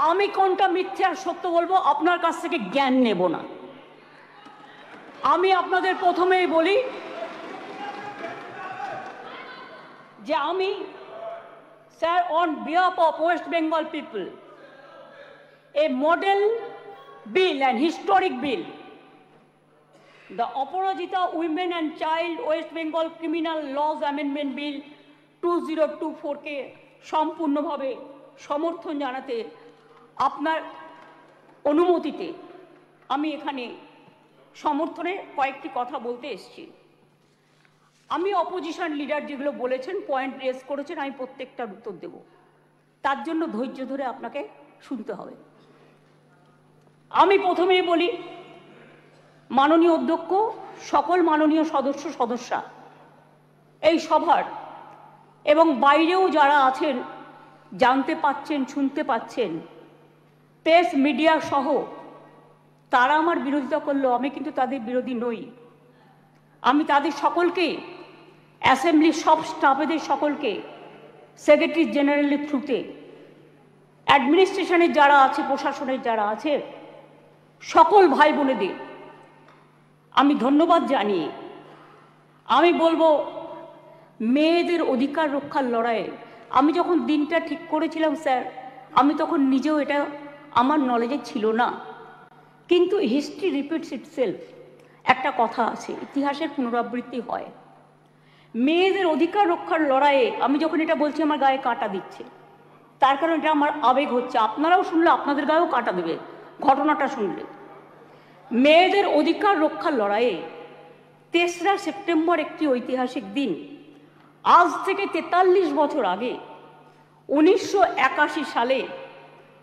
আমি কোনটা মিথ্যে আর সত্য বলবো আপনার কাছ থেকে জ্ঞান নেব না। আমি আপনাদের প্রথমেই বলি যে আমি sir on behalf of West Bengal people a model bill and historic bill, the Aparajita Women and Child West Bengal Criminal Laws Amendment Bill 2024 কে সম্পূর্ণভাবে সমর্থন জানাতে আপনার অনুমতিতে আমি এখানে সমর্থনে কয়েকটি কথা বলতে এসেছি। আমি অপোজিশন লিডার যেগুলো বলেছেন, পয়েন্ট রেজ করেছেন, আমি প্রত্যেকটার উত্তর দেব। তার জন্য ধৈর্য ধরে আপনাকে শুনতে হবে। আমি প্রথমেই বলি, মাননীয় অধ্যক্ষ, সকল মাননীয় সদস্যা এই সভার এবং বাইরেও যারা আছেন, জানতে পাচ্ছেন, শুনতে পাচ্ছেন, প্রেস মিডিয়া সহ তারা আমার বিরোধিতা করলেও আমি কিন্তু তাদের বিরোধী নই। আমি তাদের সকলকে, অ্যাসেম্বলির সব স্টাফেদের সকলকে, সেক্রেটারি জেনারেলের থ্রুতে, অ্যাডমিনিস্ট্রেশনের যারা আছে, প্রশাসনের যারা আছে, সকল ভাই বোনেদের আমি ধন্যবাদ জানিয়ে আমি বলবো, মেয়েদের অধিকার রক্ষার লড়াইয়ে আমি যখন দিনটা ঠিক করেছিলাম স্যার, আমি তখন নিজেও এটা আমার নলেজে ছিল না, কিন্তু হিস্ট্রি রিপিটস ইটসেলফ। একটা কথা আছে, ইতিহাসের পুনরাবৃত্তি হয়। মেয়েদের অধিকার রক্ষার লড়াইয়ে আমি যখন এটা বলছি, আমার গায়ে কাঁটা দিচ্ছে, তার কারণ এটা আমার আবেগ হচ্ছে। আপনারাও শুনলে আপনাদের গায়েও কাঁটা দেবে ঘটনাটা শুনলে। মেয়েদের অধিকার রক্ষার লড়াইয়ে 3রা সেপ্টেম্বর একটি ঐতিহাসিক দিন। আজ থেকে 43 বছর আগে 1981 সালে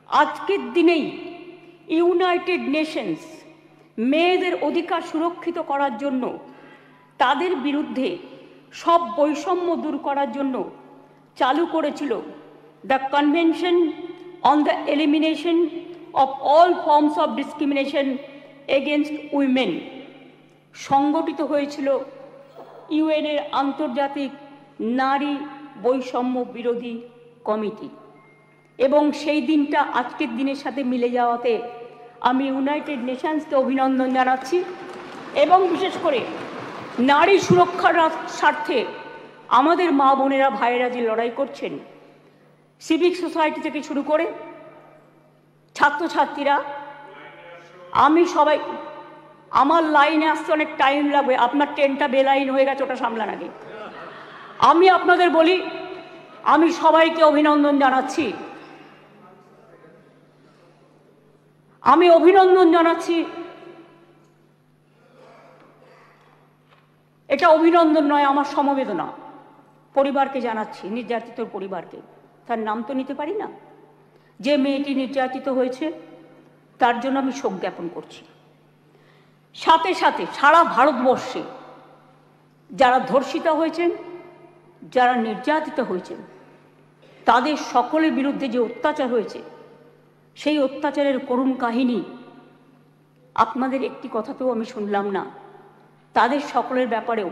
আজকের দিনেই ইউনাইটেড নেশনস মেয়েদের অধিকার সুরক্ষিত করার জন্য, তাদের বিরুদ্ধে সব বৈষম্য দূর করার জন্য চালু করেছিল the convention on the elimination of all forms of discrimination against women. সংগঠিত হয়েছিল ইউএনের আন্তর্জাতিক নারী বৈষম্য বিরোধী কমিটি, এবং সেই দিনটা আজকের দিনের সাথে মিলে যাওয়াতে আমি ইউনাইটেড নেশনসকে অভিনন্দন জানাচ্ছি। এবং বিশেষ করে নারী সুরক্ষার স্বার্থে আমাদের মা বোনেরা, ভাইয়েরা যে লড়াই করছেন, সিভিক সোসাইটি থেকে শুরু করে ছাত্রছাত্রীরা, আমি সবাই, আমার লাইনে আসতে অনেক টাইম লাগবে, আপনার ট্রেনটা বেলাইন হয়ে গেছে, ওটা সামলান আগে। আমি আপনাদের বলি, আমি সবাইকে অভিনন্দন জানাচ্ছি। আমি অভিনন্দন জানাচ্ছি, এটা অভিনন্দন নয়, আমার সমবেদনা পরিবারকে জানাচ্ছি, নির্যাতিত পরিবারকে। তার নাম তো নিতে পারি না, যে মেয়েটি নির্যাতিত হয়েছে তার জন্য আমি শোক জ্ঞাপন করছি। সাথে সাথে সারা ভারতবর্ষে যারা ধর্ষিতা হয়েছেন, যারা নির্যাতিত হয়েছেন, তাদের সকলের বিরুদ্ধে যে অত্যাচার হয়েছে, সেই অত্যাচারের করুণ কাহিনী আপনাদের একটি কথাতেও আমি শুনলাম না। তাদের সকলের ব্যাপারেও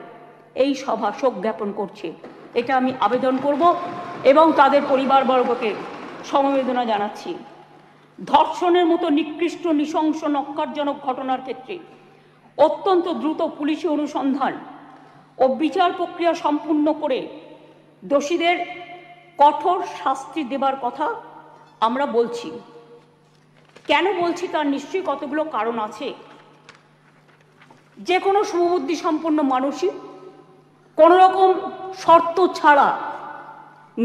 এই সভা শোক জ্ঞাপন করছে, এটা আমি আবেদন করব এবং তাদের পরিবারবর্গকে সমবেদনা জানাচ্ছি। ধর্ষণের মতো নিকৃষ্ট, নৃশংস, নক্কারজনক ঘটনার ক্ষেত্রে অত্যন্ত দ্রুত পুলিশি অনুসন্ধান ও বিচার প্রক্রিয়া সম্পূর্ণ করে দোষীদের কঠোর শাস্তি দেবার কথা আমরা বলছি। কেন বলছি তার নিশ্চয়ই কতগুলো কারণ আছে। যে কোনো শুভবুদ্ধি সম্পন্ন মানুষই কোনো রকম শর্ত ছাড়া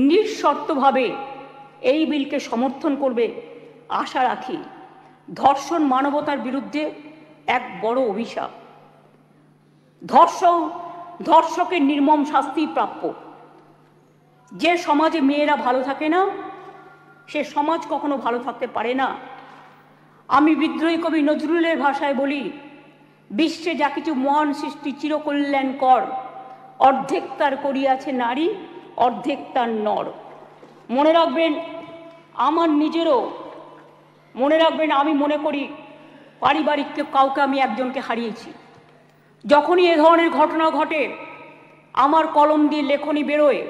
নিঃশর্তভাবে এই বিলকে সমর্থন করবে আশা রাখি। ধর্ষণ মানবতার বিরুদ্ধে এক বড় অভিশাপ। ধর্ষকের নির্মম শাস্তি প্রাপ্য। যে সমাজে মেয়েরা ভালো থাকে না, সে সমাজ কখনো ভালো থাকতে পারে না। আমি বিদ্রোহী কবি নজরুলের ভাষায় বলি, বিশ্বে যা কিছু মহান সৃষ্টি চিরকল্যাণকর, অর্ধেক তার করিয়াছে নারী, অর্ধেক তার নর। মনে রাখবেন, আমার নিজেরও মনে রাখবেন, আমি মনে করি পারিবারিক কাউকে আমি একজনকে হারিয়েছি। যখনই এ ধরনের ঘটনা ঘটে, আমার কলম দিয়ে লেখনী বেরোয়।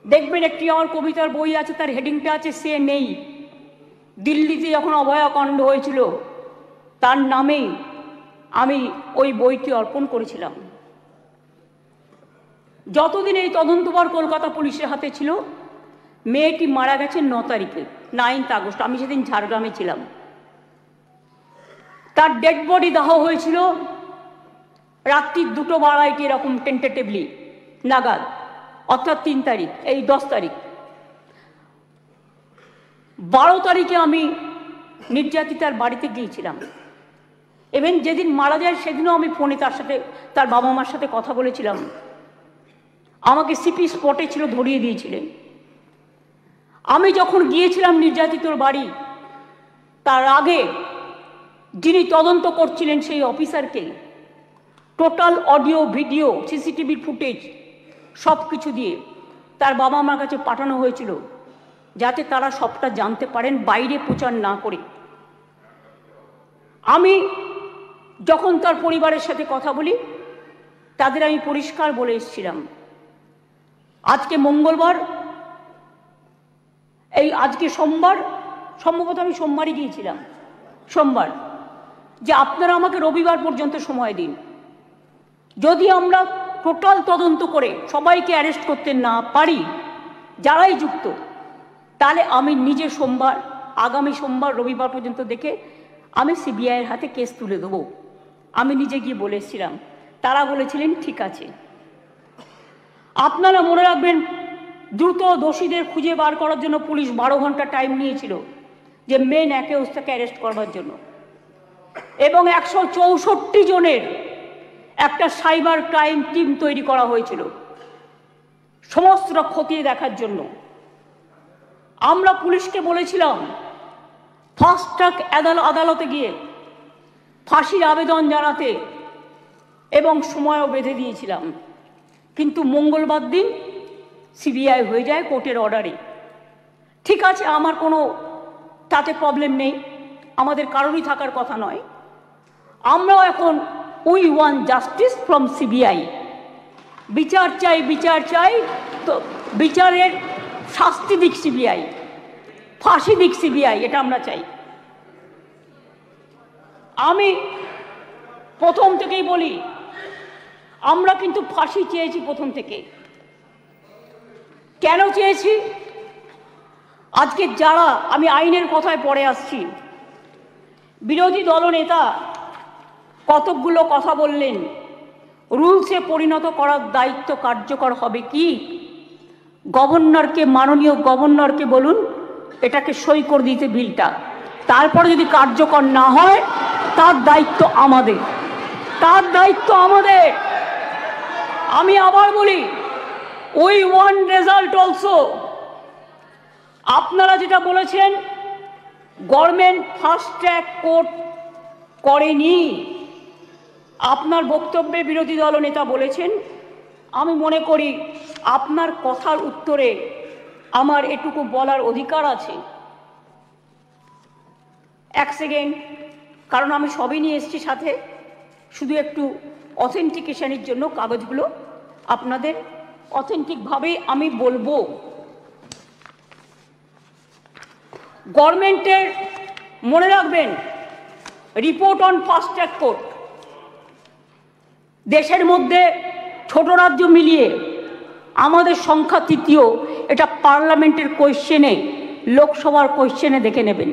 দেখবেন একটি আমার কবিতার বই আছে, তার হেডিংটা আছে সে নেই। দিল্লিতে যখন অভয়াকাণ্ড হয়েছিল তার নামেই আমি ওই বইটি অর্পণ করেছিলাম। যতদিন এই তদন্তভার কলকাতা পুলিশের হাতে ছিল, মেয়েটি মারা গেছে 9 তারিখে, 9 আগস্ট। আমি সেদিন ঝাড়গ্রামে ছিলাম। তার ডেড বডি দাহ হয়েছিল রাত্রি 2:02 এরকম টেন্টেটিভলি নাগাদ, অর্থাৎ 3 তারিখ, এই 10 তারিখ। 12 তারিখে আমি নির্যাতিতার বাড়িতে গিয়েছিলাম। এবং যেদিন মারা যায় সেদিনও আমি ফোনে তার সাথে, তার বাবা মার সাথে কথা বলেছিলাম। আমাকে সিপি স্পটে ছিল, ধরিয়ে দিয়েছিলেন। আমি যখন গিয়েছিলাম নির্যাতিতর বাড়ি, তার আগে যিনি তদন্ত করছিলেন সেই অফিসারকে total audio, video, CCTV footage সব কিছু দিয়ে তার বাবা মার কাছে পাঠানো হয়েছিল, যাতে তারা সবটা জানতে পারেন, বাইরে প্রচার না করে। আমি যখন তার পরিবারের সাথে কথা বলি, তাদের আমি পরিষ্কার বলে এসেছিলাম, আজকে মঙ্গলবার, এই আজকে সোমবার, সম্ভবত আমি সোমবারই গিয়েছিলাম, সোমবার, যে আপনারা আমাকে রবিবার পর্যন্ত সময় দিন। যদি আমরা টোটাল তদন্ত করে সবাইকে অ্যারেস্ট করতে না পারি, যারাই যুক্ত, তাহলে আমি নিজে সোমবার, আগামী সোমবার, রবিবার পর্যন্ত দেখে আমি সিবিআইয়ের হাতে কেস তুলে দেবো। আমি নিজে গিয়ে বলে এসেছিলাম। তারা বলেছিলেন ঠিক আছে। আপনারা মনে রাখবেন, দ্রুত দোষীদের খুঁজে বার করার জন্য পুলিশ 12 ঘন্টা টাইম নিয়েছিল, যে মেন অ্যাকিউজটাকে অ্যারেস্ট করবার জন্য। এবং 164 জনের একটা সাইবার ক্রাইম টিম তৈরি করা হয়েছিল সমস্ত খতিয়ে দেখার জন্য। আমরা পুলিশকে বলেছিলাম ফাস্ট ট্র্যাক আদালতে গিয়ে ফাঁসির আবেদন জানাতে, এবং সময়ও বেঁধে দিয়েছিলাম। কিন্তু মঙ্গলবার দিন সিবিআই হয়ে যায় কোর্টের অর্ডারে। ঠিক আছে, আমার কোনো তাতে প্রবলেম নেই, আমাদের কারোরই থাকার কথা নয়। আমরাও এখন we want justice from CBI. বিচার চাই, বিচার চাই, তো বিচারের শাস্তি দিক সিবিআই, ফাঁসি দিক সিবিআই, এটা আমরা চাই। আমি প্রথম থেকেই বলি, আমরা কিন্তু ফাঁসি চেয়েছি প্রথম থেকে। কেন চেয়েছি? আজকে যারা, আমি আইনের কথায় পরে আসছি, বিরোধী দলনেতা কতকগুলো কথা বললেন, রুলসে পরিণত করার দায়িত্ব কার্যকর হবে কি? গভর্নরকে, মাননীয় গভর্নরকে বলুন এটাকে সই করে দিতে বিলটা, তারপরে যদি কার্যকর না হয় তার দায়িত্ব আমাদের, তার দায়িত্ব আমাদের। আমি আবার বলি, উই ওয়ান্ট রেজাল্ট অলসো। আপনারা যেটা বলেছেন গভর্নমেন্ট ফাস্ট ট্র্যাক কোর্ট করেনি, আপনার বক্তব্যে বিরোধী দলনেতা বলেছেন। আমি মনে করি আপনার কথার উত্তরে আমার এটুকু বলার অধিকার আছে। এক সেকেন্ড, কারণ আমি সবই নিয়ে এসেছি সাথে, শুধু একটু অথেন্টিকেশনের জন্য কাগজগুলো আপনাদের অথেন্টিকভাবে আমি বলবো। গভর্নমেন্টের, মনে রাখবেন, report on fast track court, দেশের মধ্যে ছোট রাজ্য মিলিয়ে আমাদের সংখ্যা 3য়। এটা পার্লামেন্টের কোয়েশ্চেনে, লোকসভার কোয়েশ্চেনে দেখে নেবেন।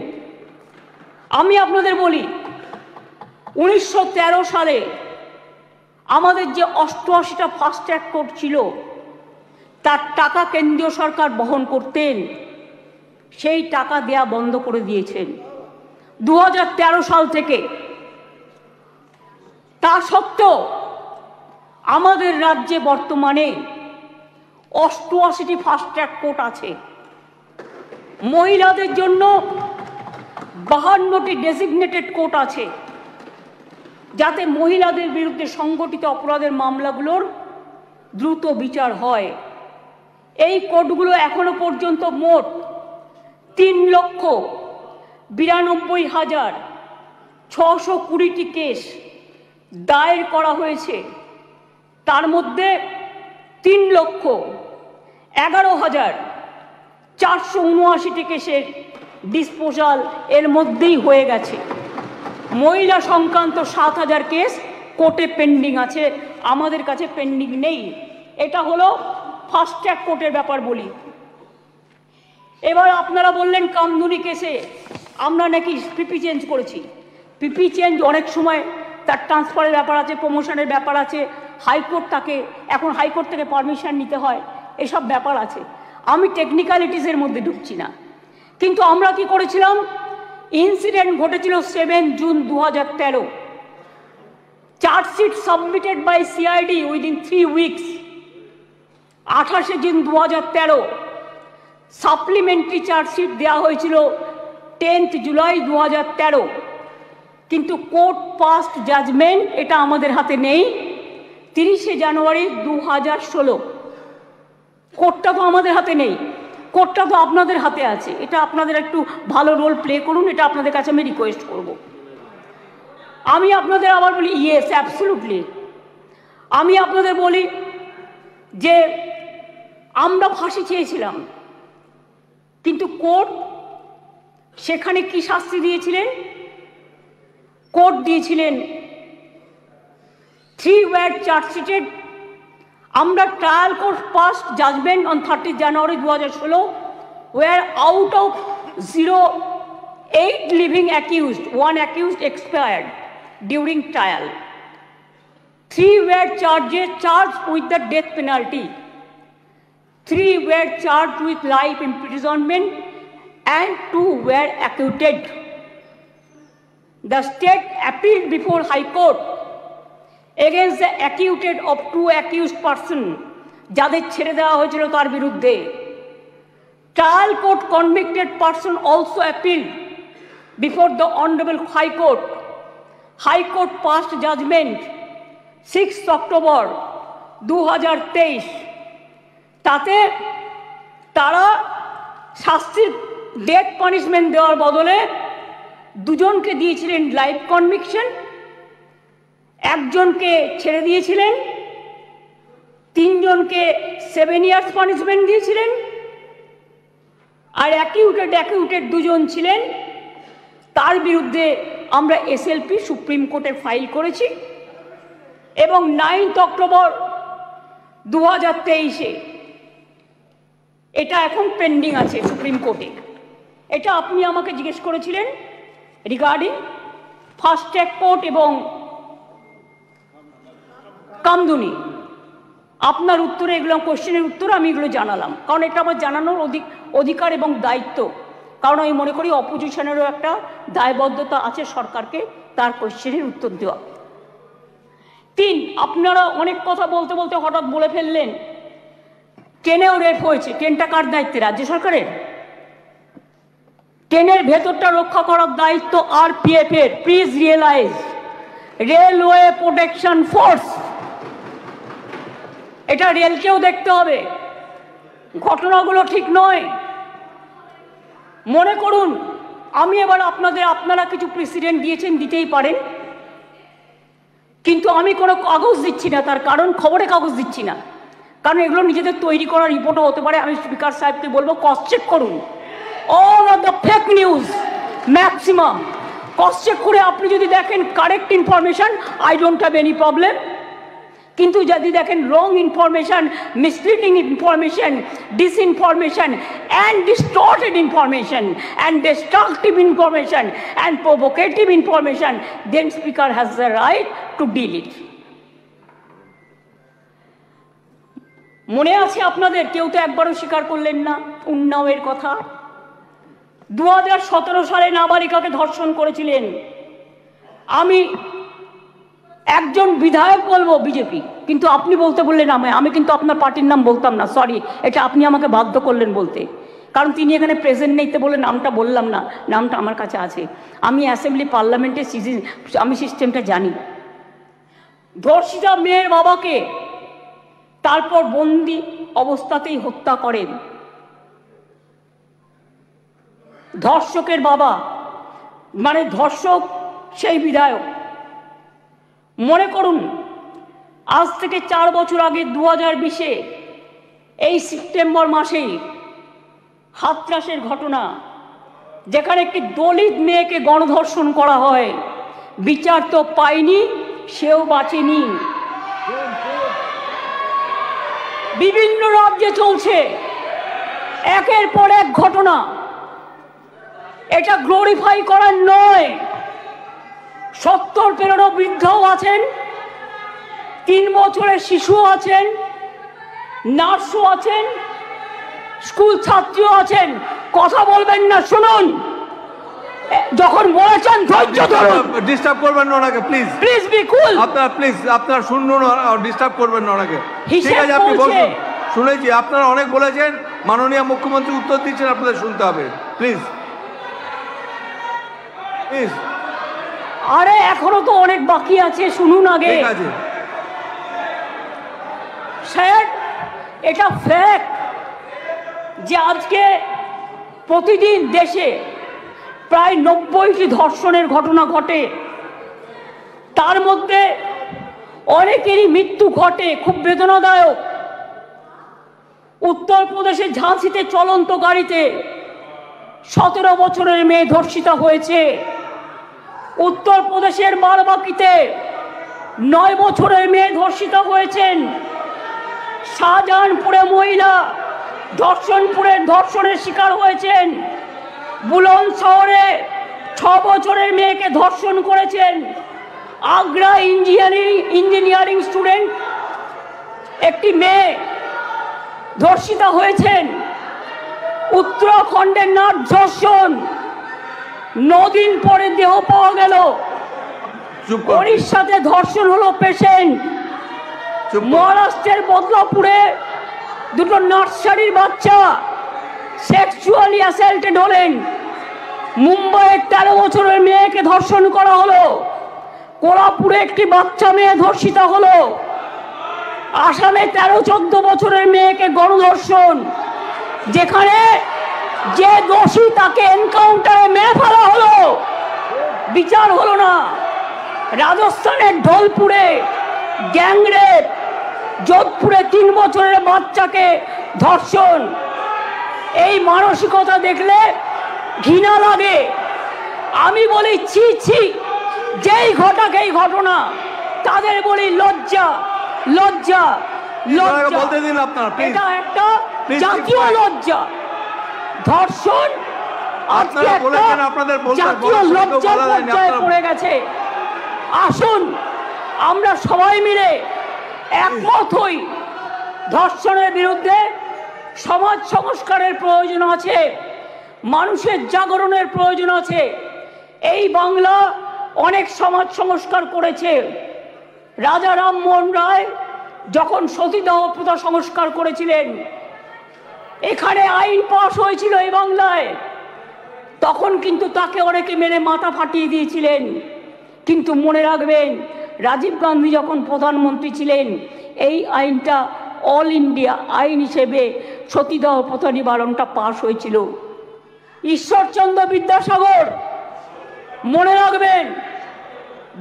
আমি আপনাদের বলি, 1913 সালে আমাদের যে 88টা ফাস্ট ট্র্যাক কোর্ট ছিল, তার টাকা কেন্দ্রীয় সরকার বহন করতেন, সেই টাকা দেয়া বন্ধ করে দিয়েছেন 2013 সাল থেকে। তা সত্ত্বেও আমাদের রাজ্যে বর্তমানে 88টি ফাস্ট ট্র্যাক কোর্ট আছে। মহিলাদের জন্য 52টি ডেজিগনেটেড কোর্ট আছে, যাতে মহিলাদের বিরুদ্ধে সংগঠিত অপরাধের মামলাগুলোর দ্রুত বিচার হয়। এই কোর্টগুলো এখনো পর্যন্ত মোট 3,92,620টি কেস দায়ের করা হয়েছে। তার মধ্যে 3,11,479টি কেসের ডিসপোজাল এর মধ্যেই হয়ে গেছে। মহিলা সংক্রান্ত 7,000 কেস কোর্টে পেন্ডিং আছে, আমাদের কাছে পেন্ডিং নেই। এটা হলো ফাস্ট ট্র্যাক কোর্টের ব্যাপার বলি। এবার আপনারা বললেন কামদুনি কেসে আমরা নাকি পিপি চেঞ্জ করেছি। পিপি চেঞ্জ অনেক সময় তার ট্রান্সফারের ব্যাপার আছে, প্রমোশনের ব্যাপার আছে, হাইকোর্ট তাকে এখন হাইকোর্ট থেকে পারমিশন নিতে হয়, এসব ব্যাপার আছে। আমি টেকনিক্যালিটিসের মধ্যে ঢুকছি না। কিন্তু আমরা কি করেছিলাম, ইনসিডেন্ট ঘটেছিল 7 June 2013। Chargesheet submitted by CID within 3 weeks. 28 June 2013 supplementary chargesheet দেওয়া হয়েছিল 10 জুলাই 2013। কিন্তু কোর্ট পাস্ট জাজমেন্ট এটা আমাদের হাতে নেই 30 জানুয়ারি 2016। কোর্টটা তো আমাদের হাতে নেই, কোর্টটা তো আপনাদের হাতে আছে। এটা আপনাদের একটু ভালো রোল প্লে করুন, এটা আপনাদের কাছে আমি রিকোয়েস্ট করব। আমি আপনাদের আবার বলি, ইয়েস অ্যাবসলিউটলি, আমি আপনাদের বলি যে আমরা ফাঁসি চেয়েছিলাম, কিন্তু কোর্ট সেখানে কি শাস্তি দিয়েছিলেন? কোর্ট দিয়েছিলেন 3 were চার্জশিটেড। আমরা trial court passed judgement on 30 January 2016, where out of 8 living accused, 1 accused expired during trial. 3 were charged with the death penalty. 3 were charged with life imprisonment and 2 were acquitted. The state appealed before High Court against the acquitted of 2 accused persons, যাদের ছেড়ে দেওয়া হয়েছিল তার বিরুদ্ধে। Trial court convicted person also appealed before the Honorable High Court. High Court passed judgment 6 October 2023। তাতে তারা শাস্তির death punishment দেওয়ার বদলে 2 জনকে দিয়েছিলেন লাইফ কনভিকশন, 1 জনকে ছেড়ে দিয়েছিলেন, 3 জনকে 7 ইয়ার্স পানিশমেন্ট দিয়েছিলেন। আর অ্যাকিউটেড 2 জন ছিলেন, তার বিরুদ্ধে আমরা এসএলপি সুপ্রিম কোর্টে ফাইল করেছি এবং 9 অক্টোবর 2023 এটা এখন পেন্ডিং আছে সুপ্রিম কোর্টে। এটা আপনি আমাকে জিজ্ঞেস করেছিলেন রিগার্ডিং ফাস্ট ট্র্যাক কোর্ট এবং কামদুনি। আপনার উত্তরে এগুলো কোশ্চেনের উত্তর আমি এগুলো জানালাম, কারণ এটা আমার জানানোর অধিকার এবং দায়িত্ব। কারণ আমি মনে করি অপোজিশনেরও একটা দায়বদ্ধতা আছে সরকারকে তার কোশ্চেনের উত্তর দেওয়া। 3, আপনারা অনেক কথা বলতে বলতে হঠাৎ বলে ফেললেন ট্রেনেও রেপ হয়েছে। ট্রেনটা কার দায়িত্বে? রাজ্য সরকারের। ট্রেনের ভেতরটা রক্ষা করার দায়িত্ব আরপিএফ এর। Please realise, railway protection force. এটা রেলকেও দেখতে হবে, ঘটনাগুলো ঠিক নয়। মনে করুন আমি এবার আপনারা কিছু প্রেসিডেন্ট দিয়েছেন, দিতেই পারেন, কিন্তু আমি কোনো কাগজ দিচ্ছি না। তার কারণ খবরে কাগজ দিচ্ছি না, কারণ এগুলো নিজেদের তৈরি করা রিপোর্টও হতে পারে। আমি স্পিকার সাহেবকে বলবো ক্রস চেক করুন all of the fake news, maximum cross check করে আপনি যদি দেখেন correct information, I don't have any problem. কিন্তু যদি দেখেন wrong information, misleading information, disinformation and distorted information and destructive information and provocative information, then speaker has the right to deal it. মনে আছে আপনাদের? কেউ তো একবারও স্বীকার করলেন না উন্নাওয়ের কথা। 2017 সালে নাবালিকাকে ধর্ষণ করেছিলেন। আমি একজন বিধায়ক বলবো বিজেপি, কিন্তু আপনি বলতে বললেন আমি কিন্তু আপনার পার্টির নাম বলতাম না, সরি, এটা আপনি আমাকে বাধ্য করলেন বলতে, কারণ তিনি এখানে প্রেজেন্ট নেই তো বলে নামটা বললাম না। নামটা আমার কাছে আছে, আমি অ্যাসেম্বলি পার্লামেন্টের আমি সিস্টেমটা জানি। ধর্ষিতা মেয়ের বাবাকে তারপর বন্দি অবস্থাতেই হত্যা করেন ধর্ষকের বাবা, মানে ধর্ষক সেই বিধায়ক। মনে করুন আজ থেকে 4 বছর আগে 2020-এ এই সেপ্টেম্বর মাসেই হাতরাসের ঘটনা, যেখানে একটি দলিত মেয়েকে গণধর্ষণ করা হয়, বিচার তো পায়নি, সেও বাঁচেনি। বিভিন্ন রাজ্যে চলছে একের পর এক ঘটনা। এটা গ্লোরিফাই করার নয়। 70 পেরোনো বৃদ্ধও আছেন, 3 বছরের শিশুও আছেন, নার্সও আছেন, স্কুল ছাত্রীও আছেন। কথা বলবেন না, শুনুন। যখন বলেছেন ধৈর্য ধরুন। ডিস্টার্ব করবেন না ওনাকে, প্লিজ প্লিজ বি কুল। আপনারা শুনুন, ডিস্টার্ব করবেন না ওনাকে। ঠিক আছে, আপনি বলুন। শুনেছি, আপনারা অনেক বলেছেন, মাননীয় মুখ্যমন্ত্রী উত্তর দিচ্ছেন, আপনাদের শুনতে হবে। Please please. আরে এখনো তো অনেক বাকি আছে, শুনুন আগে। ঠিক আছে স্যার, এটা ফ্যাক্ট যে আজকে প্রতিদিন দেশে প্রায় 90টি ধর্ষণের ঘটনা ঘটে। তার মধ্যে অনেকেরই মৃত্যু ঘটে, খুব বেদনাদায়ক। উত্তরপ্রদেশের ঝাঁসিতে চলন্ত গাড়িতে 17 বছরের মেয়ে ধর্ষিতা হয়েছে। উত্তরপ্রদেশের বারাবাঁকিতে 9 বছরের মেয়ে ধর্ষিতা হয়েছেন। শাহজাহানপুরে মহিলা ধর্ষণের শিকার হয়েছেন। বুলন্দ শহরে 6 বছরের মেয়েকে ধর্ষণ করেছেন। আগ্রা ইঞ্জিনিয়ারিং স্টুডেন্ট একটি মেয়ে ধর্ষিতা হয়েছেন। উত্তরাখণ্ডের নাট ধর্ষণ, 9 দিন পরে দেহ পাওয়া গেল। ওড়িশাতে ধর্ষণ হলো পেশেন্ট। মহারাষ্ট্রের বদলাপুরে 2 নার্সারির বাচ্চা সেক্সুয়ালি অ্যাসাল্টেড হলেন। মুম্বাইয়ের 13 বছরের মেয়েকে ধর্ষণ করা হলো। কোলাপুরে একটি বাচ্চা মেয়ে ধর্ষিতা হলো। আসামে 13-14 বছরের মেয়েকে গণধর্ষণ, যেখানে যে দোষী তাকে এনকাউন্টারে মেরে ফেলা হলো, বিচার হলো না। রাজস্থানের ঢোলপুরে গ্যাংরেপ, যোধপুরে 3 বছরের বাচ্চাকে ধর্ষণ। এই মানসিকতা দেখলে ঘৃণা লাগে। আমি বলি ছি ছি, যেই ঘটাক এই ঘটনা, তাদের বলি লজ্জা লজ্জা লজ্জা। এটা একটা জাতীয় লজ্জা। ধর্ষণ জাতীয় লজ্জার পর্যায়ে পড়ে গেছে। আসুন আমরা সবাই মিলে একমত হই, ধর্ষণের বিরুদ্ধে সমাজ সংস্কারের প্রয়োজন আছে, মানুষের জাগরণের প্রয়োজন আছে। এই বাংলা অনেক সমাজ সংস্কার করেছে। রাজা রামমোহন রায় যখন সতীদাহ প্রথা সংস্কার করেছিলেন, এখানে আইন পাস হয়েছিল এই বাংলায়, তখন কিন্তু তাকে অনেকে মেরে মাথা ফাটিয়ে দিয়েছিলেন। কিন্তু মনে রাখবেন, রাজীব গান্ধী যখন প্রধানমন্ত্রী ছিলেন, এই আইনটা অল ইন্ডিয়া আইন হিসেবে সতীদাহ প্রথা নিবারণটা পাস হয়েছিল। ঈশ্বরচন্দ্র বিদ্যাসাগর, মনে রাখবেন,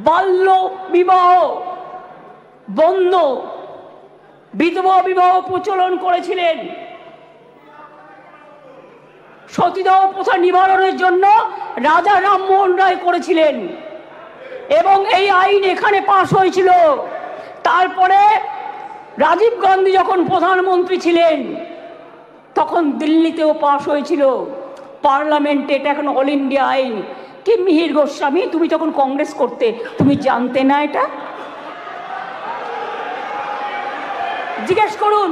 বাল্য বিবাহ বন্ধ, বিধবা বিবাহ প্রচলন করেছিলেন। সতীদাহ প্রথা নিবারণের জন্য রাজা রামমোহন রায় করেছিলেন এবং এই আইন এখানে পাশ হয়েছিল। তারপরে রাজীব গান্ধী যখন প্রধানমন্ত্রী ছিলেন, তখন দিল্লিতেও পাশ হয়েছিল পার্লামেন্টে। এটা এখন অল ইন্ডিয়া আইন। কি মিহির গোস্বামী, তুমি তখন কংগ্রেস করতে, তুমি জানতে না এটা? জিজ্ঞেস করুন।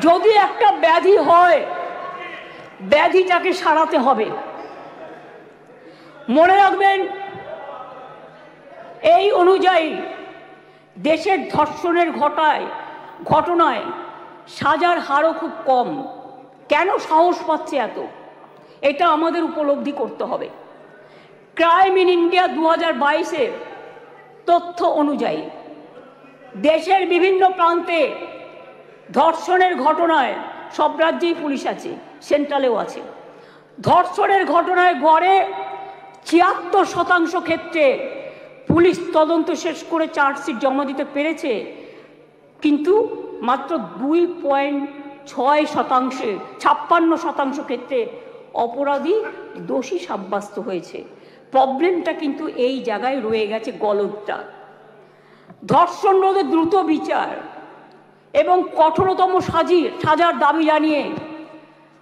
যদি একটা ব্যাধি হয়, ব্যাধিটাকে সারাতে হবে। মনে রাখবেন, এই অনুযায়ী দেশের ধর্ষণের ঘটনায় সাজার হারও খুব কম। কেন সাহস পাচ্ছে এত, এটা আমাদের উপলব্ধি করতে হবে। ক্রাইম ইন ইন্ডিয়া 2022-এর তথ্য অনুযায়ী দেশের বিভিন্ন প্রান্তে ধর্ষণের ঘটনায়, সব রাজ্যেই পুলিশ আছে, সেন্ট্রালেও আছে, ধর্ষণের ঘটনায় গড়ে 76% ক্ষেত্রে পুলিশ তদন্ত শেষ করে চার্জশিট জমা দিতে পেরেছে। কিন্তু মাত্র 56% ক্ষেত্রে অপরাধী দোষী সাব্যস্ত হয়েছে। প্রবলেমটা কিন্তু এই জায়গায় রয়ে গেছে গলদটা। ধর্ষণ রোধে দ্রুত বিচার এবং কঠোরতম সাজার দাবি জানিয়ে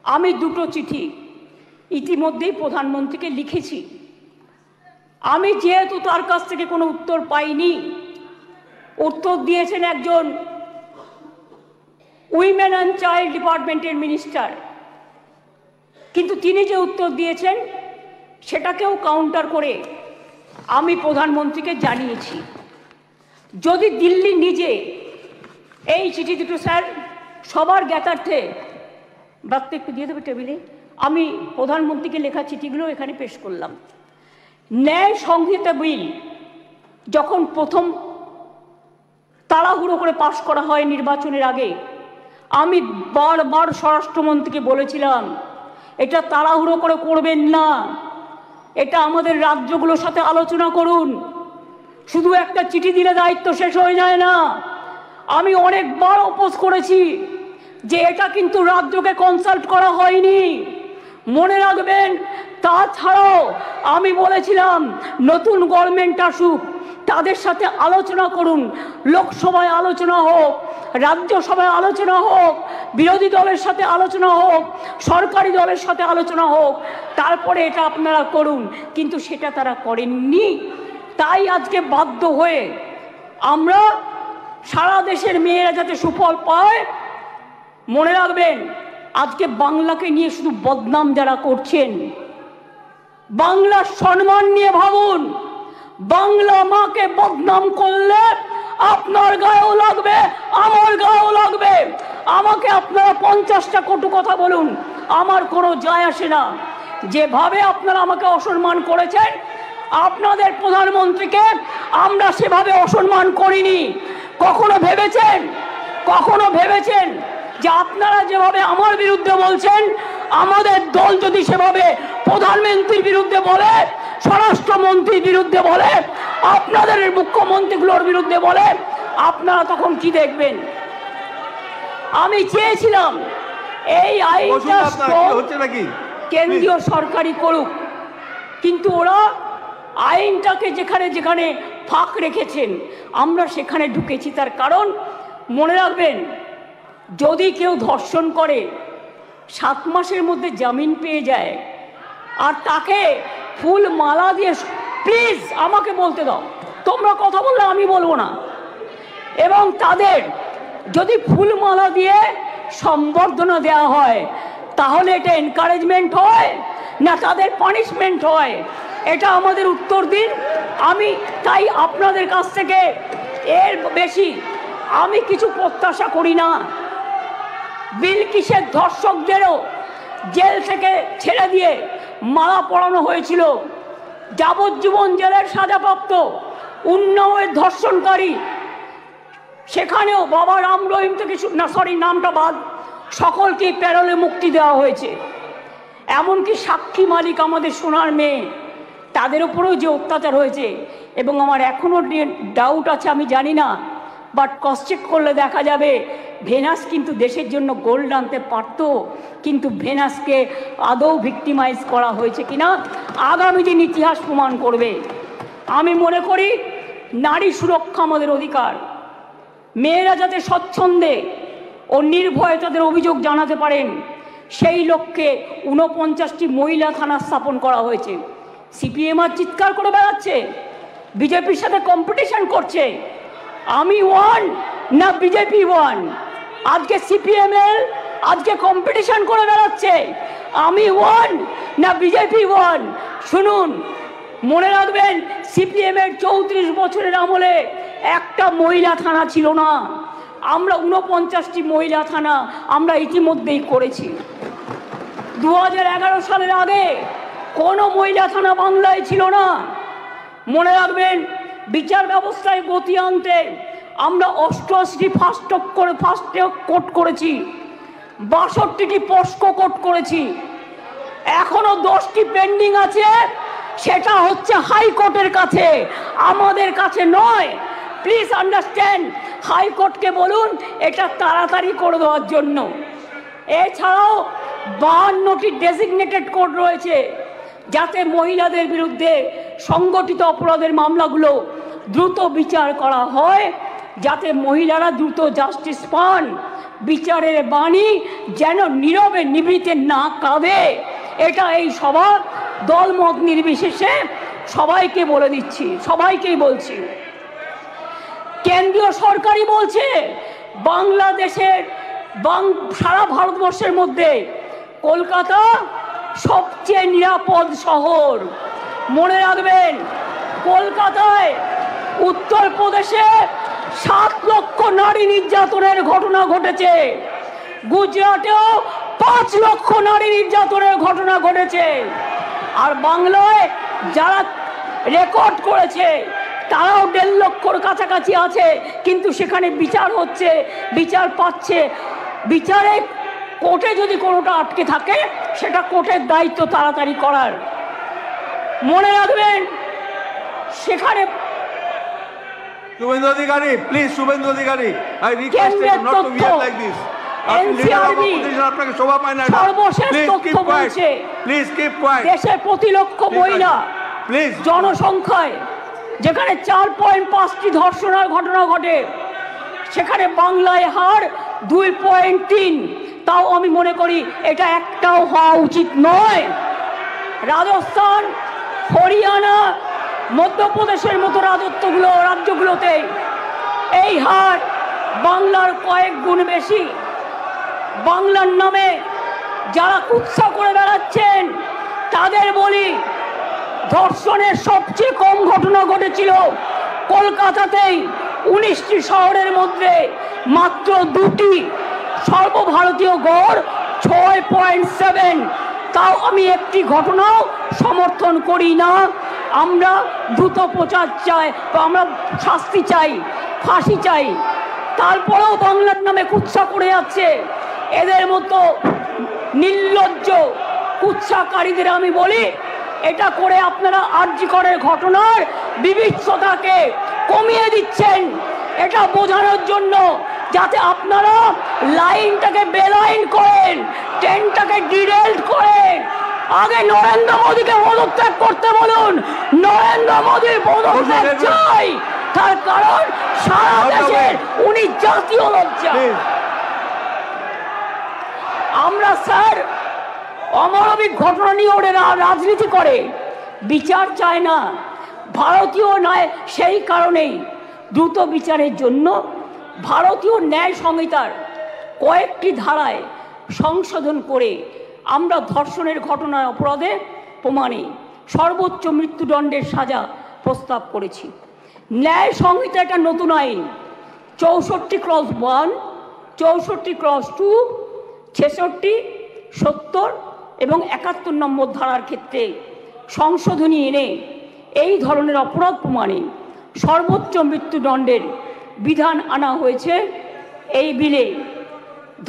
আমি দুটো চিঠি ইতিমধ্যেই প্রধানমন্ত্রীকে লিখেছি। আমি যেহেতু তার কাছ থেকে কোনো উত্তর পাইনি, উত্তর দিয়েছেন একজন উইমেন অ্যান্ড চাইল্ড ডিপার্টমেন্টের মিনিস্টার, কিন্তু তিনি যে উত্তর দিয়েছেন সেটাকেও কাউন্টার করে আমি প্রধানমন্ত্রীকে জানিয়েছি। যদি দিল্লি নিজে এই চিঠি দুটো, স্যার সবার জ্ঞাতার্থে বার্তা একটু দিয়ে দেবে টেবিলে, আমি প্রধানমন্ত্রীকে লেখা চিঠিগুলো এখানে পেশ করলাম। ন্যায় সংহিতা বিল যখন প্রথম তাড়াহুড়ো করে পাশ করা হয় নির্বাচনের আগে, আমি বারবার স্বরাষ্ট্রমন্ত্রীকে বলেছিলাম এটা তাড়াহুড়ো করে করবেন না, এটা আমাদের রাজ্যগুলোর সাথে আলোচনা করুন, শুধু একটা চিঠি দিলে দায়িত্ব শেষ হয়ে যায় না। আমি অনেকবার অপোজ করেছি যে এটা কিন্তু রাজ্যকে কনসাল্ট করা হয়নি, মনে রাখবেন। তাছাড়াও আমি বলেছিলাম নতুন গভর্নমেন্ট আসুক, তাদের সাথে আলোচনা করুন, লোকসভায় আলোচনা হোক, রাজ্যসভায় আলোচনা হোক, বিরোধী দলের সাথে আলোচনা হোক, সরকারি দলের সাথে আলোচনা হোক, তারপরে এটা আপনারা করুন। কিন্তু সেটা তারা করেননি। তাই আজকে বাধ্য হয়ে আমরা সারা দেশের মেয়েরা যাতে সুফল পায়, মনে রাখবেন আজকে বাংলাকে নিয়ে শুধু বদনাম যারা করছেন, বাংলার সম্মান নিয়ে ভাবুন। বাংলা মাকে বদনাম করলে আপনার গায়েও লাগবে, আমার গায়েও লাগবে। আমাকে আপনারা 50টা কটু কথা বলুন, আমার কোনো যায় আসে না। যেভাবে আপনারা আমাকে অসম্মান করেছেন, আপনাদের প্রধানমন্ত্রীকে আমরা সেভাবে অসম্মান করিনি। কখনো ভেবেছেন যে আপনারা যেভাবে আমার বিরুদ্ধে বলছেন, আমাদের দল যদি সেভাবে প্রধানমন্ত্রীর বিরুদ্ধে বলে, স্বরাষ্ট্রমন্ত্রীর বিরুদ্ধে বলে, আপনাদের মুখ্যমন্ত্রীগুলোর বিরুদ্ধে বলে, আপনারা তখন কি দেখবেন? আমি চেয়েছিলাম এই আইনটা কেন্দ্রীয় সরকারই করুক, কিন্তু ওরা আইনটাকে যেখানে যেখানে ফাঁক রেখেছেন আমরা সেখানে ঢুকেছি। তার কারণ মনে রাখবেন, যদি কেউ ধর্ষণ করে 7 মাসের মধ্যে জামিন পেয়ে যায়, আর তাকে ফুল মালা দিয়ে, প্লিজ আমাকে বলতে দাও, তোমরা কথা বললে আমি বলবো না, এবং তাদের যদি ফুল মালা দিয়ে সম্বর্ধনা দেওয়া হয়, তাহলে এটা এনকারেজমেন্ট হয় না তাদের পানিশমেন্ট হয়? এটা আমাদের উত্তর দিন। আমি তাই আপনাদের কাছ থেকে এর বেশি আমি কিছু প্রত্যাশা করি না। বিলকিসের ধর্ষকদেরও জেল থেকে ছেড়ে দিয়ে মালা পরানো হয়েছিল, যাবজ্জীবন জেলের সাজাপ্রাপ্ত উন্নাওয়ের ধর্ষণকারী, সেখানেও বাবা রাম রহিম থেকে নামটা বাদ, সকলকে প্যারোলে মুক্তি দেওয়া হয়েছে। এমনকি সাক্ষী মালিক আমাদের সোনার মেয়ে, তাদের উপরেও যে অত্যাচার হয়েছে, এবং আমার এখনও ডাউট আছে, আমি জানি না, বাট ক্রস চেক করলে দেখা যাবে ভেনাস কিন্তু দেশের জন্য গোল্ড আনতে পারত, কিন্তু ভেনাসকে আদৌ ভিক্টিমাইজ করা হয়েছে কিনা আগামী দিন ইতিহাস প্রমাণ করবে। আমি মনে করি নারী সুরক্ষা আমাদের অধিকার। মেয়েরা যাতে স্বচ্ছন্দে ও নির্ভয়ে তাদের অভিযোগ জানাতে পারেন, সেই লক্ষ্যে 49টি মহিলা থানা স্থাপন করা হয়েছে। সিপিএম আর চিৎকার করে বেড়াচ্ছে, বিজেপির সাথে কম্পিটিশন করছে, আমি ওয়ান না বিজেপি ওয়ান। আজকে সিপিএম এর আজকে কম্পিটিশন করে বেড়াচ্ছে, আমি ওয়ান না বিজেপি ওয়ান। শুনুন, মনে রাখবেন সিপিএম এর 34 বছরের আমলে একটা মহিলা থানা ছিল না। আমরা 49টি মহিলা থানা আমরা ইতিমধ্যেই করেছি। 2011 সালের আগে কোনো মহিলা থানা বাংলায় ছিল না। মনে রাখবেন বিচার ব্যবস্থায় গতি আনতে আমরা 88টি ফাস্ট ট্র্যাক কোর্ট করেছি, 62টি পস্কো কোর্ট করেছি, এখনো 10টি পেন্ডিং আছে, সেটা হচ্ছে হাইকোর্টের কাছে, আমাদের কাছে নয়। প্লিজ আন্ডারস্ট্যান্ড, হাইকোর্টকে বলুন এটা তাড়াতাড়ি করে দেওয়ার জন্য। এছাড়াও 52টি ডেজিগনেটেড কোর্ট রয়েছে, যাতে মহিলাদের বিরুদ্ধে সংগঠিত অপরাধের মামলাগুলো দ্রুত বিচার করা হয়, যাতে মহিলারা দ্রুত জাস্টিস পান, বিচারের বাণী যেন নীরবে নিভৃতে না কাঁদে। এটা এই সভা দলমত নির্বিশেষে সবাইকে বলে দিচ্ছি, সবাইকেই বলছি। কেন্দ্রীয় সরকারই বলছে বাংলাদেশের সারা ভারতবর্ষের মধ্যে কলকাতা সবচেয়ে নিরাপদ শহর। মনে রাখবেন, কলকাতায় উত্তরপ্রদেশে 7 লক্ষ নারী নির্যাতনের ঘটনা ঘটেছে, গুজরাটেও 5 লক্ষ নারী নির্যাতনের ঘটনা ঘটেছে। আর বাংলায় যারা রেকর্ড করেছে তারাও 1.5 লক্ষর কাছাকাছি আছে, কিন্তু সেখানে বিচার হচ্ছে, বিচার পাচ্ছে। বিচারে কোর্টে যদি কোনোটা আটকে থাকে সেটা কোর্টের দায়িত্ব তাড়াতাড়ি করার। মনে রাখবেন, সেখানে Suvendu Adhikari, please, Suvendu Adhikari, I request you not to behave like this. আপনাকে শোভা পায় না। সর্বশেষ তথ্য বলছে দেশের প্রতি লক্ষ মহিলা জনসংখ্যায় যেখানে 4.5টি ধর্ষণের ঘটনা ঘটে, সেখানে বাংলায় হার 2.3। তাও আমি মনে করি এটা একটাও হওয়া উচিত নয়। রাজস্থান, হরিয়ানা, মধ্যপ্রদেশের মতো রাজ্যগুলোতে এই হার বাংলার কয়েক গুণ বেশি। বাংলার নামে যারা কুৎসা করে বেড়াচ্ছেন তাদের বলি, ধর্ষণের সবচেয়ে কম ঘটনা ঘটেছিল কলকাতাতেই, 19টি শহরের মধ্যে মাত্র 2টি, সর্বভারতীয় গড় 6.7। তাও আমি একটি ঘটনাও সমর্থন করি না। আমরা দ্রুত প্রচার চাই, আমরা শাস্তি চাই, ফাঁসি চাই। তারপরেও বাংলার নামে কুৎসা করে যাচ্ছে এদের মতো নির্লজ্জ কুৎসাকারীদের আমি বলি, এটা করে আপনারা আরজি করের ঘটনার বিভৎসতাকে কমিয়ে দিচ্ছেন, এটা বোঝানোর জন্য যাতে আপনারা লাইনটাকে বেলাইন করেন, ট্রেনটাকে ডিরেল্ট করেন। আগে নরেন্দ্র মোদীকে পদত্যাগ করতে বলুন, নরেন্দ্র মোদীর পদত্যাগ চাই, তার কারণ সারা দেশের উনি জাতীয় লজ্জা। আমরা স্যার অমানবিক ঘটনা নিয়ে ওরা রাজনীতি করে, বিচার চায় না। ভারতীয় ন্যায় সেই কারণেই দ্রুত বিচারের জন্য ভারতীয় ন্যায় সংহিতার কয়েকটি ধারায় সংশোধন করে আমরা ধর্ষণের ঘটনার অপরাধে প্রমাণে সর্বোচ্চ মৃত্যুদণ্ডের সাজা প্রস্তাব করেছি। ন্যায় সংহিতা একটা নতুন আইন 64/1, 64/2, 66, 70 এবং 71 নম্বর ধারার ক্ষেত্রে সংশোধনী এনে এই ধরনের অপরাধ প্রমাণে সর্বোচ্চ মৃত্যুদণ্ডের বিধান আনা হয়েছে এই বিলে।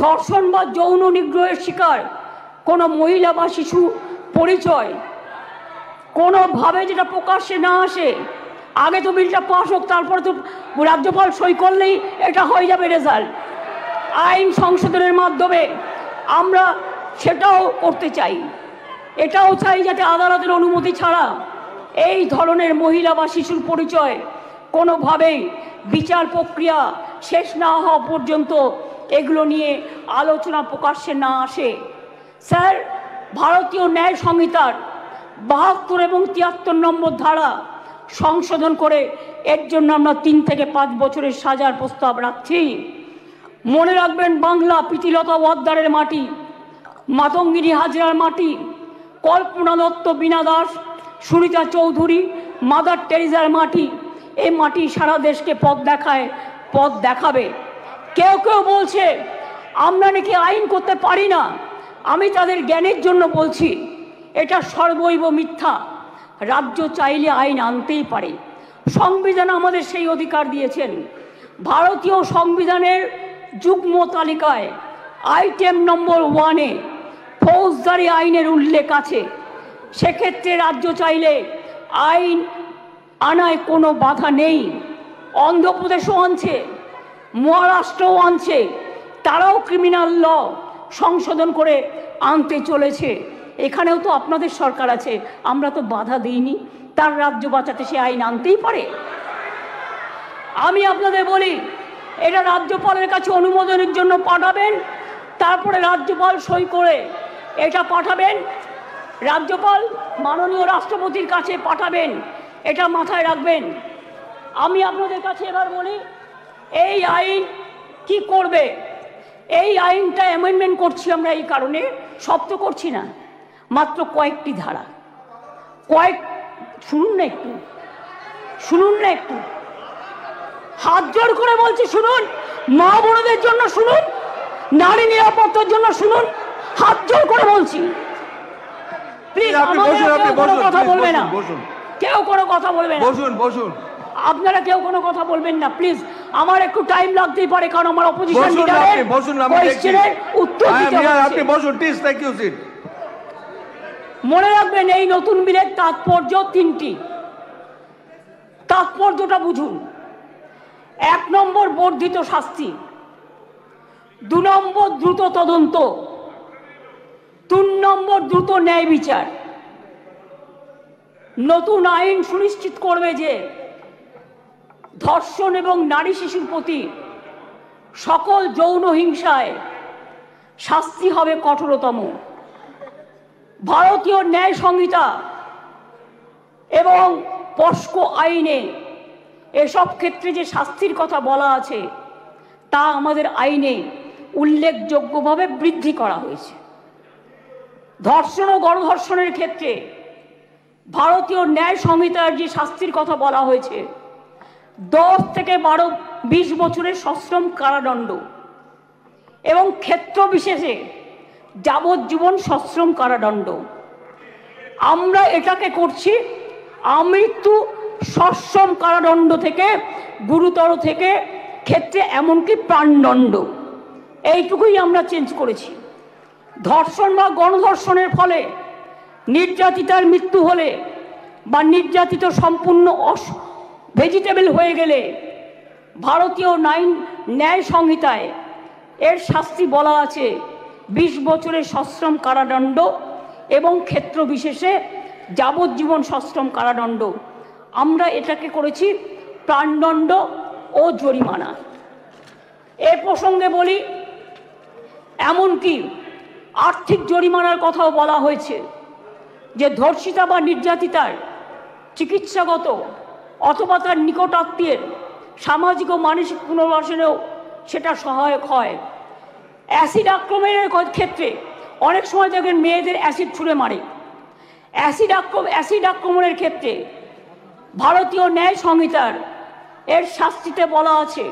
ধর্ষণ বা যৌন নিগ্রহের শিকার কোনো মহিলা বা শিশু পরিচয় কোনোভাবে যেটা প্রকাশ্যে না আসে, আগে তো বিলটা পাস হোক, তারপরে তো রাজ্যপাল সই করলেই এটা হয়ে যাবে রেজাল্ট। আইন সংশোধনের মাধ্যমে আমরা সেটাও করতে চাই। এটাও চাই যাতে আদালতের অনুমতি ছাড়া এই ধরনের মহিলা বা শিশুর পরিচয় কোনোভাবেই বিচার প্রক্রিয়া শেষ না হওয়া পর্যন্ত এগুলো নিয়ে আলোচনা প্রকাশ্যে না আসে। স্যার, ভারতীয় ন্যায় সংহিতার 72 এবং 73 নম্বর ধারা সংশোধন করে এর জন্য আমরা 3 থেকে 5 বছরের সাজার প্রস্তাব রাখছি। মনে রাখবেন, বাংলা প্রীতিলতা ওয়াদ্দারের মাটি, মাতঙ্গিনী হাজরার মাটি, কল্পনা দত্ত, বীণা দাস, সুরিতা চৌধুরী, মাদার টেরিজার মাটি। এই মাটি সারা দেশকে পথ দেখায়, পথ দেখাবে। কেউ কেউ বলছে আমরা নাকি আইন করতে পারি না। আমি তাদের জ্ঞানের জন্য বলছি, এটা সর্বৈব মিথ্যা। রাজ্য চাইলে আইন আনতেই পারে, সংবিধান আমাদের সেই অধিকার দিয়েছেন। ভারতীয় সংবিধানের যুগ্ম তালিকায় আইটেম নম্বর 1-এ ফৌজদারি আইনের উল্লেখ আছে। সেক্ষেত্রে রাজ্য চাইলে আইন আনায় কোনো বাধা নেই। অন্ধ্রপ্রদেশও আনছে, মহারাষ্ট্রও আনছে, তারাও ক্রিমিনাল ল সংশোধন করে আনতে চলেছে। এখানেও তো আপনাদের সরকার আছে, আমরা তো বাধা দিইনি, তার রাজ্য বাঁচাতে সে আইন আনতেই পারে। আমি আপনাদের বলি, এটা রাজ্যপালের কাছে অনুমোদনের জন্য পাঠাবেন, তারপরে রাজ্যপাল সই করে এটা পাঠাবেন, রাজ্যপাল মাননীয় রাষ্ট্রপতির কাছে পাঠাবেন, এটা মাথায় রাখবেন। আমি আপনাদের কাছে এবার বলি, এই আইন কি করবে? এই আইনটা অ্যামেন্ডমেন্ট করছি আমরা এই কারণে, সব তো করছি না, মাত্র কয়েকটি ধারা, শুনুন না একটু, শুনুন না একটু, হাত জোর করে বলছি শুনুন, মা বোনদের জন্য শুনুন, নারী নিরাপত্তার জন্য শুনুন, হাত জোর করে বলছি। প্লিজ কোনো কথা বলবে না, কেউ কোনো কথা বলবে না, বসুন বসুন, আপনারা কেউ কোনো কথা বলবেন না প্লিজ। আমার একটু টাইম লাগতেই পারে, কারণ আমার অপোজিশন লিডারের কোয়েশ্চেনের উত্তর দিতে হবে। আপনি বসুন প্লিজ, থ্যাংক ইউ সিট। মনে রাখবেন, এই নতুন বিলের তাৎপর্য তিনটি, তাৎপর্যটা বুঝুন। 1 নম্বর বর্ধিত শাস্তি, 2 নম্বর দ্রুত তদন্ত, 3 নম্বর দ্রুত ন্যায় বিচার। নতুন আইন সুনিশ্চিত করবে যে ধর্ষণ এবং নারী শিশুর প্রতি সকল যৌন হিংসায় শাস্তি হবে কঠোরতম। ভারতীয় ন্যায় সংহিতা এবং পস্কো আইনে এসব ক্ষেত্রে যে শাস্তির কথা বলা আছে তা আমাদের আইনে উল্লেখযোগ্যভাবে বৃদ্ধি করা হয়েছে। ধর্ষণ ও গণধর্ষণের ক্ষেত্রে ভারতীয় ন্যায় সংহিতার যে শাস্তির কথা বলা হয়েছে 10 থেকে 20 বছরের সশ্রম কারাদণ্ড এবং ক্ষেত্র বিশেষে যাবজ্জীবন সশ্রম কারাদণ্ড। আমরা এটাকে করছি আমৃত্যু সশ্রম কারাদণ্ড থেকে গুরুতর থেকে ক্ষেত্রে এমনকি প্রাণদণ্ড, এইটুকুই আমরা চেঞ্জ করেছি। ধর্ষণ বা গণধর্ষণের ফলে নির্যাতিতার মৃত্যু হলে বা নির্যাতিত সম্পূর্ণ ভেজিটেবল হয়ে গেলে ভারতীয় ন্যায় সংহিতায় এর শাস্তি বলা আছে 20 বছরের সশ্রম কারাদণ্ড এবং ক্ষেত্র বিশেষে যাবজ্জীবন সশ্রম কারাদণ্ড। আমরা এটাকে করেছি প্রাণদণ্ড ও জরিমানা। এ প্রসঙ্গে বলি, এমনকি আর্থিক জরিমানার কথাও বলা হয়েছে, যে ধর্ষিতা বা নির্যাতিতার চিকিৎসাগত অথবা তার নিকটাত্মীয়ের সামাজিক ও মানসিক পুনর্বাসনেও সেটা সহায়ক হয়। অ্যাসিড আক্রমণের ক্ষেত্রে অনেক সময় দেখবেন মেয়েদের অ্যাসিড ছুঁড়ে মারে। অ্যাসিড আক্রমণের ক্ষেত্রে ভারতীয় ন্যায় সংহিতার এর শাস্তিতে বলা আছে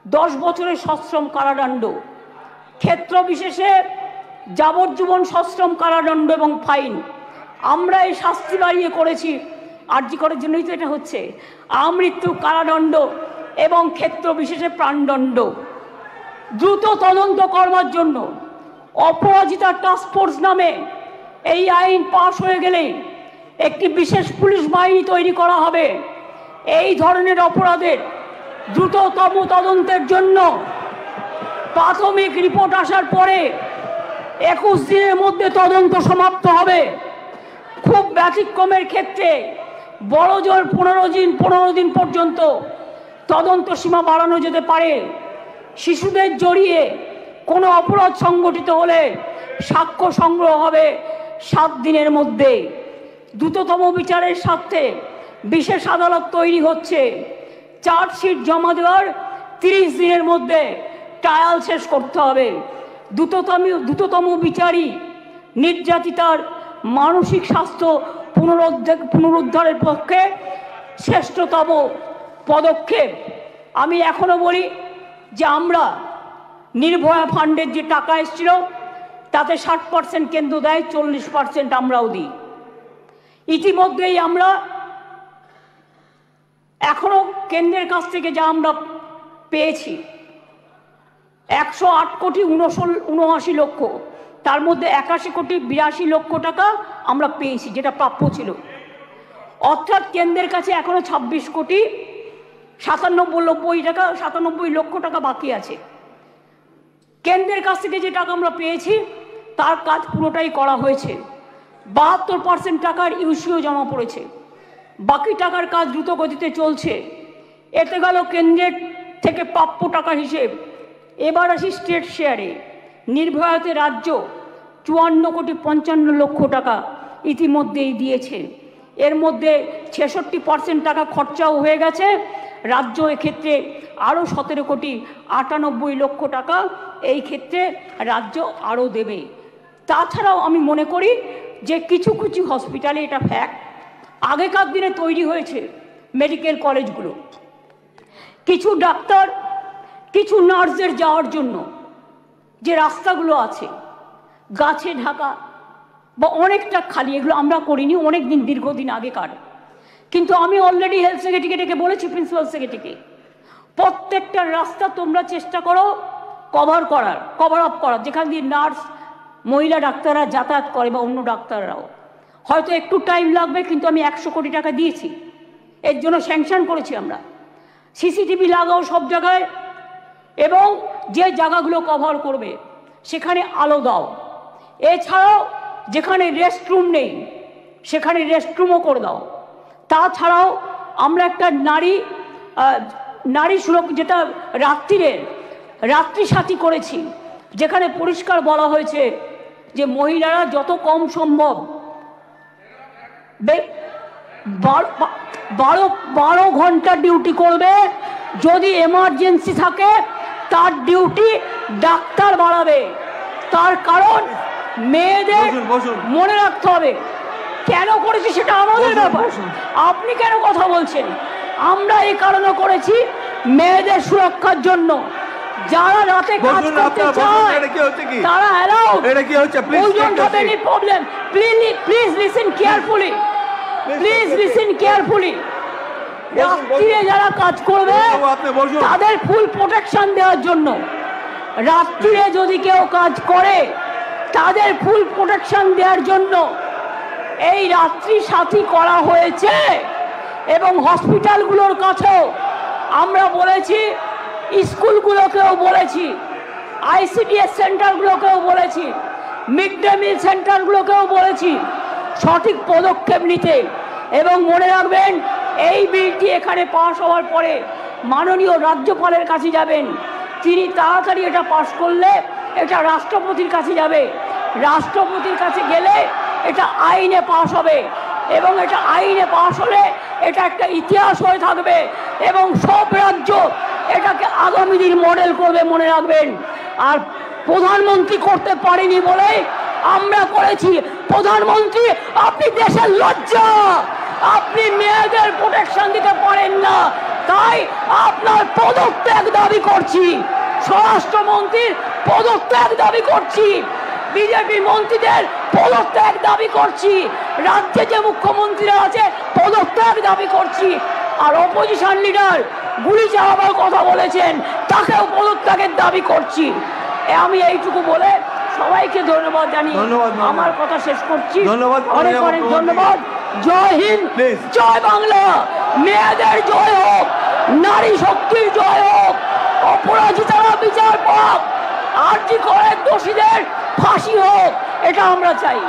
10 বছরের সশ্রম কারাদণ্ড, ক্ষেত্র বিশেষে যাবজ্জীবন সশ্রম কারাদণ্ড এবং ফাইন। আমরা এই শাস্তি বাড়িয়ে করেছি, আরজি করার জন্যই তো এটা হচ্ছে, আমৃত্যু কারাদণ্ড এবং ক্ষেত্র বিশেষে প্রাণদণ্ড। দ্রুত তদন্ত করবার জন্য অপরাজিতা টাস্ক ফোর্স নামে এই আইন পাশ হয়ে গেলে একটি বিশেষ পুলিশ বাহিনী তৈরি করা হবে। এই ধরনের অপরাধের দ্রুততম তদন্তের জন্য প্রাথমিক রিপোর্ট আসার পরে 21 দিনের মধ্যে তদন্ত সমাপ্ত হবে। খুব ব্যতিক্রমের ক্ষেত্রে বড় জোর 15 দিন পর্যন্ত তদন্ত সীমা বাড়ানো যেতে পারে। শিশুদের জড়িয়ে কোনো অপরাধ সংগঠিত হলে সাক্ষ্য সংগ্রহ হবে 7 দিনের মধ্যে। দ্রুততম বিচারের স্বার্থে বিশেষ আদালত তৈরি হচ্ছে। চার্জশিট জমা দেওয়ার 30 দিনের মধ্যে ট্রায়াল শেষ করতে হবে। দ্রুততম বিচারই নির্যাতিতার মানসিক স্বাস্থ্য পুনরুদ্ধারের পক্ষে শ্রেষ্ঠতম পদক্ষেপ। আমি এখনো বলি যে আমরা নির্ভয়া ফান্ডের যে টাকা এসেছিল তাতে 60% কেন্দ্র দেয়, 40% আমরাও দিই। ইতিমধ্যেই আমরা এখনো কেন্দ্রের কাছ থেকে যা আমরা পেয়েছি 108 কোটি 79 লক্ষ, তার মধ্যে 81 কোটি 82 লক্ষ টাকা আমরা পেয়েছি, যেটা প্রাপ্য ছিল। অর্থাৎ কেন্দ্রের কাছে এখনো 26 কোটি 97 লক্ষ টাকা বাকি আছে। কেন্দ্রের কাছ থেকে যে টাকা আমরা পেয়েছি তার কাজ পুরোটাই করা হয়েছে। 72% টাকার ইউসিও জমা পড়েছে, বাকি টাকার কাজ দ্রুত গতিতে চলছে। এতে গেল কেন্দ্রের থেকে প্রাপ্য টাকার হিসেব। এবার আসি স্টেট শেয়ারে। নির্ভয়াতে রাজ্য 54,55,00,000 টাকা ইতিমধ্যেই দিয়েছে। এর মধ্যে 66% টাকা খরচাও হয়ে গেছে। রাজ্য এক্ষেত্রে আরও 17,98,00,000 টাকা এই ক্ষেত্রে রাজ্য আরও দেবে। তাছাড়াও আমি মনে করি যে কিছু কিছু হসপিটালে এটা ফ্যাক্ট, আগেকার দিনে তৈরি হয়েছে মেডিকেল কলেজগুলো, কিছু ডাক্তার কিছু নার্সদের যাওয়ার জন্য যে রাস্তাগুলো আছে গাছে ঢাকা বা অনেকটা খালি, এগুলো আমরা করিনি, অনেক দিন দীর্ঘদিন আগেকার। কিন্তু আমি অলরেডি হেলথ সেক্রেটারিকে ডেকে বলেছি, প্রিন্সিপাল সেক্রেটারিকে, প্রত্যেকটা রাস্তা তোমরা চেষ্টা করো কভার আপ করার, যেখান দিয়ে নার্স মহিলা ডাক্তাররা যাতায়াত করে বা অন্য ডাক্তাররাও। হয়তো একটু টাইম লাগবে, কিন্তু আমি 100 কোটি টাকা দিয়েছি, এর জন্য স্যাংশন করেছি আমরা। সিসিটিভি লাগাও সব জায়গায়, এবং যে জায়গাগুলো কভার করবে সেখানে আলো দাও। এছাড়াও যেখানে রেস্টরুম নেই সেখানে রেস্টরুমও করে দাও। তাছাড়াও আমরা একটা নারী সুরক্ষা, যেটা রাত্রি সাথী করেছি, যেখানে পরিষ্কার বলা হয়েছে যে মহিলারা যত কম সম্ভব 12 ঘন্টা ডিউটি করবে। যদি এমার্জেন্সি থাকে তার ডিউটি ডাক্তার বাড়াবে। তার কারণ মেয়েদের মনে রাখতে হবে কেন করেছি সেটা আমাদের ব্যাপার, আপনি কেন কথা বলছেন? আমরা এই কারণে করেছি মেয়েদের সুরক্ষার জন্য। যারা রাতে কাজ করতে চায় তারা allowed. Problem, please listen carefully, রাত্রিরে যারা কাজ করবে তাদের ফুল প্রোটেকশন দেওয়ার জন্য, রাত্রিরে যদি কেউ কাজ করে তাদের ফুল প্রোটেকশন দেওয়ার জন্য এই রাত্রি সাথী করা হয়েছে। এবং হসপিটালগুলোর কাছেও আমরা বলেছি, স্কুলগুলোকেও বলেছি, আইসিডিএস সেন্টারগুলোকেও বলেছি, মিড ডে মিল সেন্টারগুলোকেও বলেছি সঠিক পদক্ষেপ নিতে। এবং মনে রাখবেন, এই বিলটি এখানে পাশ হওয়ার পরে মাননীয় রাজ্যপালের কাছে যাবেন। তিনি তাড়াতাড়ি এটা পাশ করলে এটা রাষ্ট্রপতির কাছে যাবে। রাষ্ট্রপতির কাছে গেলে এটা আইনে পাশ হবে, এবং এটা আইনে পাশ হলে এটা একটা ইতিহাস হয়ে থাকবে, এবং সব রাজ্য এটাকে আগামী দিন মডেল করবে, মনে রাখবেন। আর প্রধানমন্ত্রী করতে পারেনি বলে আমরা করেছি। প্রধানমন্ত্রী, আপনি দেশের লজ্জা, আপনি মেয়েদের প্রোটেকশন দিতে পারেন না, তাই আপনার পদত্যাগ দাবি করছি। স্বরাষ্ট্রমন্ত্রীর পদত্যাগ দাবি করছি, বিজেপি মন্ত্রীদের পদত্যাগ দাবি করছি, রাজ্যে যে মুখ্যমন্ত্রীরা আছে পদত্যাগ দাবি করছি। আর অপোজিশন লিডার গুলি চালাবার কথা বলেছেন, তাকেও পদত্যাগের দাবি করছি। আমি এইটুকু বলে সবাইকে ধন্যবাদ জানিয়ে আমার কথা শেষ করছি। অনেক অনেক ধন্যবাদ। জয় হিন্দ, জয় বাংলা। মেয়েদের জয় হোক, নারী শক্তির জয় হোক, অপরাজিতারা বিচার পাক, আরজি করে দোষীদের ফাঁসি হোক, এটা আমরা চাই।